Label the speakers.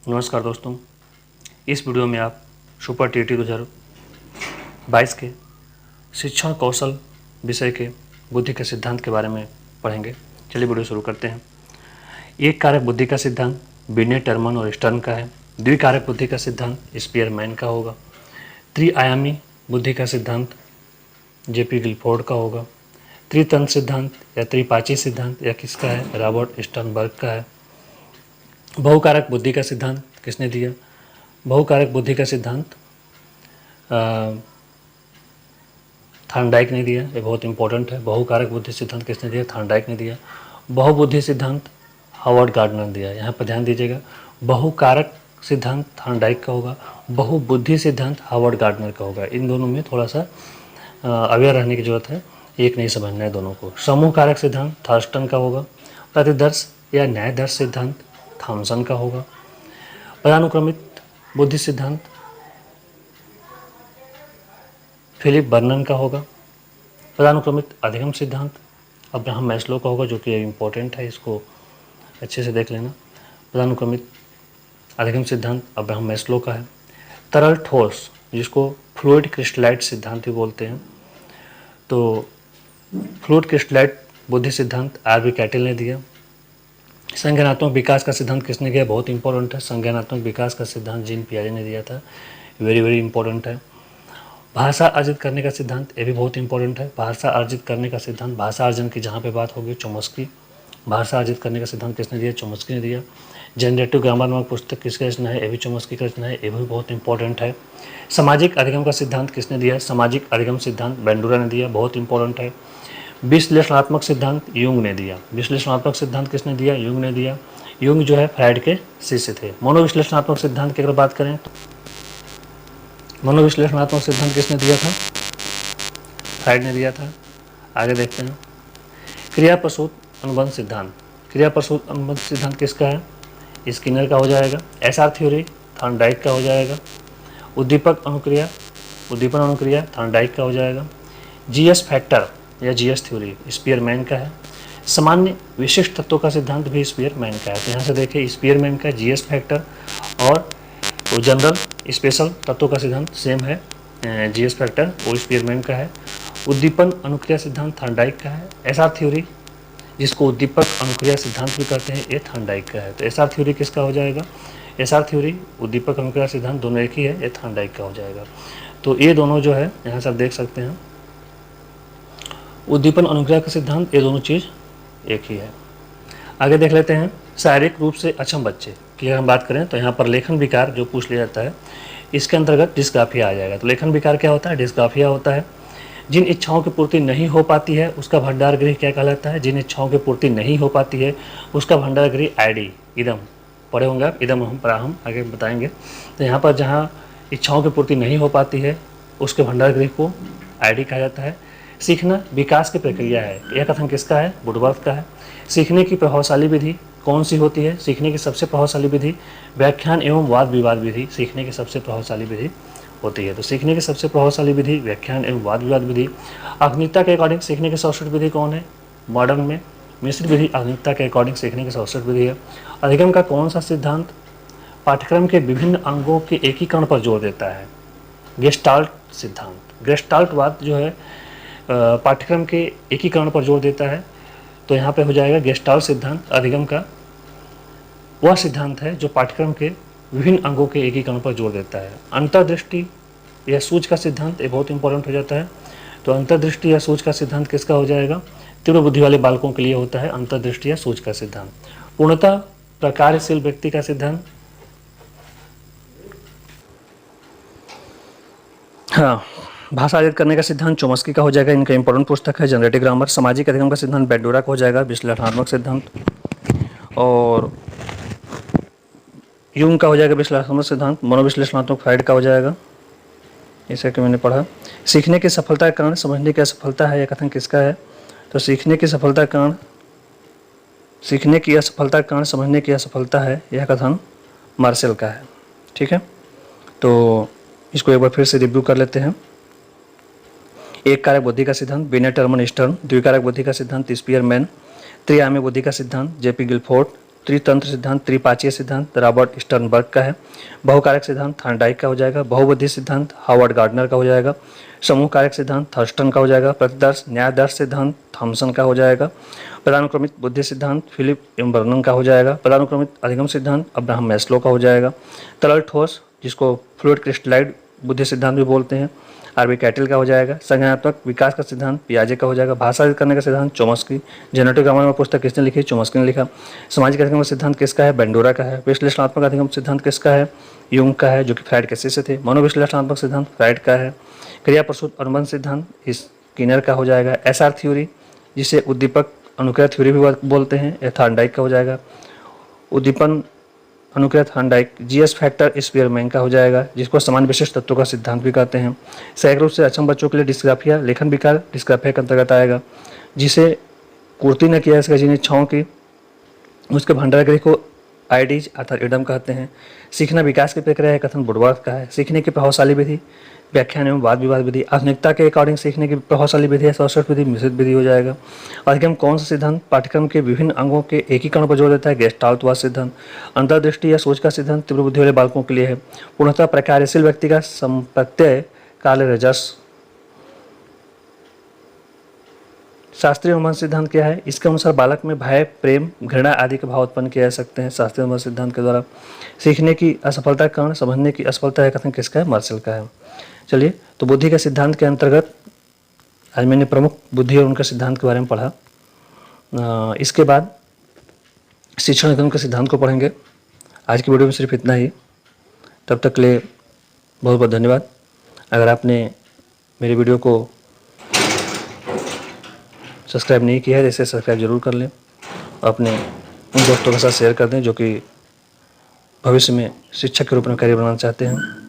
Speaker 1: नमस्कार दोस्तों, इस वीडियो में आप सुपर टीटी 2022 के शिक्षण कौशल विषय के बुद्धि के सिद्धांत के बारे में पढ़ेंगे। चलिए वीडियो शुरू करते हैं। एक कारक बुद्धि का सिद्धांत बिनेट, टर्मन और स्टर्न का है। द्विकारक बुद्धि का सिद्धांत स्पीयरमैन का होगा। त्रिआयामी बुद्धि का सिद्धांत जेपी गिलफोर्ड का होगा। त्रितंत्र सिद्धांत या त्रिपाची सिद्धांत या किसका है? रॉबर्ट स्टर्नबर्ग का है। बहुकारक बुद्धि का सिद्धांत किसने दिया? बहुकारक बुद्धि का सिद्धांत थॉर्नडाइक ने दिया। ये बहुत इंपॉर्टेंट है। बहुकारक बुद्धि सिद्धांत किसने दिया? थॉर्नडाइक ने दिया। बहुबुद्धि सिद्धांत हावर्ड गार्डनर ने दिया। यहाँ पर ध्यान दीजिएगा, बहुकारक सिद्धांत थॉर्नडाइक का होगा, बहुबुद्धि सिद्धांत हावर्ड गार्डनर का होगा। इन दोनों में थोड़ा सा अवेयर रहने की जरूरत है, एक नहीं समझना है दोनों को। समूह कारक सिद्धांत थर्स्टन का होगा। प्रतिदर्श या न्यायदर्श सिद्धांत थॉमसन का होगा। पदानुक्रमित बुद्धि सिद्धांत फिलिप बर्नन का होगा। पदानुक्रमित अधिगम सिद्धांत अब्राहम मैस्लो का होगा, जो कि इम्पोर्टेंट है, इसको अच्छे से देख लेना। पदानुक्रमित अधिगम सिद्धांत अब्राहम मैस्लो का है। तरल ठोस, जिसको फ्लूइड क्रिस्टलाइट सिद्धांत भी बोलते हैं, तो फ्लूइड क्रिस्टलाइट बुद्धि सिद्धांत आर.बी. कैटिल ने दिया। संज्ञानात्मक विकास का सिद्धांत किसने दिया? बहुत इंपॉर्टेंट है। संज्ञानात्मक विकास का सिद्धांत जीन पियाजे ने दिया था। वेरी वेरी इंपॉर्टेंट है। भाषा अर्जित करने का सिद्धांत, ये भी बहुत इंपॉर्टेंट है। भाषा अर्जित करने का सिद्धांत, भाषा अर्जन की जहाँ पे बात होगी, चोम्स्की। भाषा अर्जित करने का सिद्धांत किसने दिया? चोम्स्की ने दिया। जनरेटिव ग्रामर नामक पुस्तक किसकी रचना है? ये भी चोम्स्की की रचना है। ये भी बहुत इंपॉर्टेंट है। सामाजिक अधिगम का सिद्धांत किसने दिया? सामाजिक अधिगम सिद्धांत बेंडूरा ने दिया, बहुत इंपॉर्टेंट है। विश्लेषणात्मक सिद्धांत यूंग ने दिया। विश्लेषणात्मक सिद्धांत किसने दिया? यूंग ने दिया। यूंग जो है फ्राइड के शिष्य थे। मनोविश्लेषणात्मक सिद्धांत की अगर बात करें, मनोविश्लेषणात्मक सिद्धांत किसने दिया था? फ्राइड ने दिया था। आगे देखते हैं। क्रियाप्रसूत अनुबंध सिद्धांत। क्रियाप्रसूत अनुबंध सिद्धांत किसका है? स्किनर का हो जाएगा। एसआर थ्योरी थॉर्नडाइक का हो जाएगा। उद्दीपक अनुक्रिया, उद्दीपन अनुक्रिया थॉर्नडाइक का हो जाएगा। जीएस फैक्टर या जीएस थ्योरी स्पीयरमैन का है। सामान्य विशिष्ट तत्वों का सिद्धांत भी स्पीयरमैन का है। तो यहाँ से देखिए, स्पीयरमैन का जीएस फैक्टर और जनरल स्पेशल तत्वों का सिद्धांत सेम है। जीएस फैक्टर वो स्पीयरमैन का है। उद्दीपन अनुक्रिया सिद्धांत थॉर्नडाइक का है। एसआर थ्योरी, जिसको उद्दीपक अनुक्रिया सिद्धांत भी कहते हैं, ये थॉर्नडाइक का है। तो एसआर थ्योरी किसका हो जाएगा? एसआर थ्योरी, उद्दीपक अनुक्रिया सिद्धांत दोनों एक ही है, ये थॉर्नडाइक का हो जाएगा। तो ये दोनों जो है यहाँ से आप देख सकते हैं, उद्दीपन अनुक्रिया का सिद्धांत, ये दोनों चीज़ एक ही है। आगे देख लेते हैं। शारीरिक रूप से अक्षम बच्चे की अगर हम बात करें तो यहाँ पर लेखन विकार जो पूछ लिया जाता है, इसके अंतर्गत डिस्ग्राफिया आ जाएगा। तो लेखन विकार क्या होता है? डिस्ग्राफिया होता है। जिन इच्छाओं की पूर्ति नहीं हो पाती है उसका भंडार गृह क्या कहलाता है? जिन इच्छाओं की पूर्ति नहीं हो पाती है उसका भंडार गृह आईडी, इदम पढ़े होंगे आप, इदम हम पराहम आगे बताएंगे। तो यहाँ पर जहाँ इच्छाओं की पूर्ति नहीं हो पाती है उसके भंडार गृह को आईडी कहा जाता है। सीखना विकास की प्रक्रिया है, यह कथन किसका है? वुडवर्थ का है। सीखने की प्रभावशाली विधि कौन सी होती है? सीखने की सबसे प्रभावशाली विधि व्याख्यान एवं वाद विवाद विधि सीखने की सबसे प्रभावशाली विधि होती है। तो सीखने की सबसे प्रभावशाली विधि व्याख्यान एवं वाद विवाद विधि। आधुनिकता के अकॉर्डिंग सीखने की सर्वश्रेष्ठ विधि कौन है? मॉडर्न में मिश्रित विधि आधुनिकता के अकॉर्डिंग सीखने की सर्वश्रेष्ठ विधि है। अधिगम का कौन सा सिद्धांत पाठ्यक्रम के विभिन्न अंगों के एकीकरण पर जोर देता है? गेस्टाल्ट सिद्धांत। गेस्टाल्टवाद जो है पाठ्यक्रम के एकीकरण पर जोर देता है। तो यहाँ पे हो जाएगा गेस्टाल्ट सिद्धांत अधिगम का वह सिद्धांत है जो पाठ्यक्रम के विभिन्न अंगों के एकीकरण पर जोर देता है। अंतर्दृष्टि या सूझ का सिद्धांत ये बहुत इंपॉर्टेंट हो जाता है। तो अंतर्दृष्टि या सूझ का सिद्धांत किसका हो जाएगा? तीव्र बुद्धि वाले बालकों के लिए होता है अंतर्दृष्टि या सूझ का सिद्धांत। पूर्णतः प्रकारशील व्यक्ति का सिद्धांत, हाँ, भाषा अर्जित करने का सिद्धांत चोम्स्की का हो जाएगा। इनका इंपॉर्टेंट पुस्तक है जनरेटिव ग्रामर। सामाजिक अधिगम का सिद्धांत बेंडूरा का हो जाएगा। विश्लेषणात्मक सिद्धांत और यूंग का हो जाएगा विश्लेषणात्मक सिद्धांत। मनोविश्लेषणात्मक फ्राइड का हो जाएगा, इसे कि मैंने पढ़ा। सीखने की सफलता का कारण समझने की असफलता है, यह कथन किसका है? तो सीखने की सफलता का कारण, सीखने की असफलता का कारण समझने की असफलता है, यह कथन मार्शल का है। ठीक है, तो इसको एक बार फिर से रिव्यू कर लेते हैं। एक कारक बुद्धि का सिद्धांत बिनेट, टर्मन, स्टर्न। द्विकारक बुद्धि का सिद्धांत स्पीयरमैन। त्रिआयामी बुद्धि का सिद्धांत जेपी गिलफोर्ड। त्रितंत्र सिद्धांत, त्रिपाचीय सिद्धांत रॉबर्ट स्टर्नबर्ग का है। बहुकारक सिद्धांत थॉर्नडाइक का हो जाएगा। बहुबुद्धि सिद्धांत हार्वर्ड गार्डनर का हो जाएगा। समूह कारक सिद्धांत थर्स्टन का हो जाएगा। प्रतिदर्श न्यायदर्श सिद्धांत थॉमसन का हो जाएगा। पदानुक्रमित बुद्धि सिद्धांत फिलिप एम्बर्नन का हो जाएगा। पदानुक्रमित अधिगम सिद्धांत अब्राहम मैस्लो का हो जाएगा। तरल ठोस, जिसको फ्लूइड क्रिस्टलाइड बुद्धि सिद्धांत भी बोलते हैं, आरबी कैटिल का हो जाएगा। संज्ञानात्मक विकास का सिद्धांत पियाजे का हो जाएगा। भाषा करने का सिद्धांत चोमस्की। जेनेटिक ग्रामर में पुस्तक किसने लिखी? चोमस्की ने लिखा। सामाजिक अधिगम का सिद्धांत किसका है? बेंडोरा का है। विश्लेषणात्मक अधिगम सिद्धांत किसका है? यूंग का है, जो कि फ्राइड के शिष्य थे। मनोविश्लेषणात्मक सिद्धांत फ्राइड का है। क्रिया प्रसूत अनुबंध सिद्धांत स्किनर का हो जाएगा। एसआर थ्योरी, जिसे उद्दीपक अनुक्रिया थ्योरी भी बोलते हैं, यह थॉर्नडाइक का हो जाएगा। उद्दीपन अनुक्रिया थॉर्नडाइक। जीएस फैक्टर स्पीयरमैन का हो जाएगा, जिसको समान विशिष्ट तत्वों का सिद्धांत भी कहते हैं। सहायक रूप से अक्षम बच्चों के लिए डिस्ग्राफिया लेखन विकार डिस्ग्राफिया के अंतर्गत आएगा। जिसे पूर्ति न किया इसका जिन इच्छाओं की, उसके भंडारगृह को आईडीज अर्थात इडम कहते हैं। सीखना विकास की प्रक्रिया है, कथन वुडवर्थ का है। सीखने की प्रभावशाली विधि व्याख्यान एवं वाद विवाद विधि। आधुनिकता के अकॉर्डिंग सीखने की प्रभावशाली विधि है सौष्ठ विधि, मिश्रित विधि हो जाएगा। अधिगम कौन सा सिद्धांत पाठ्यक्रम के विभिन्न अंगों के एकीकरण पर जोर देता है? गेस्टाल्टवाद सिद्धांत। अंतर्दृष्टि या सोच का सिद्धांत तीव्र बुद्धि वाले बालकों के लिए है। पूर्णतः प्रकार्यशील व्यक्ति का संप्रत्यय काल रजस। शास्त्रीय अनुमान सिद्धांत क्या है? इसके अनुसार बालक में भय, प्रेम, घृणा आदि के भाव उत्पन्न किए जा सकते हैं शास्त्रीय अनुमान सिद्धांत के द्वारा। सीखने की असफलता का कारण समझने की असफलता है, कथन किसका है? मार्शल का है। चलिए, तो बुद्धि के सिद्धांत के अंतर्गत आज मैंने प्रमुख बुद्धि और उनके सिद्धांत के बारे में पढ़ा। इसके बाद शिक्षण निगम के सिद्धांत को पढ़ेंगे। आज की वीडियो में सिर्फ इतना ही। तब तक के लिए बहुत बहुत धन्यवाद। अगर आपने मेरी वीडियो को सब्सक्राइब नहीं किया है, जैसे सब्सक्राइब जरूर कर लें और अपने उन दोस्तों के साथ शेयर कर दें जो कि भविष्य में शिक्षक के रूप में करियर बनाना चाहते हैं।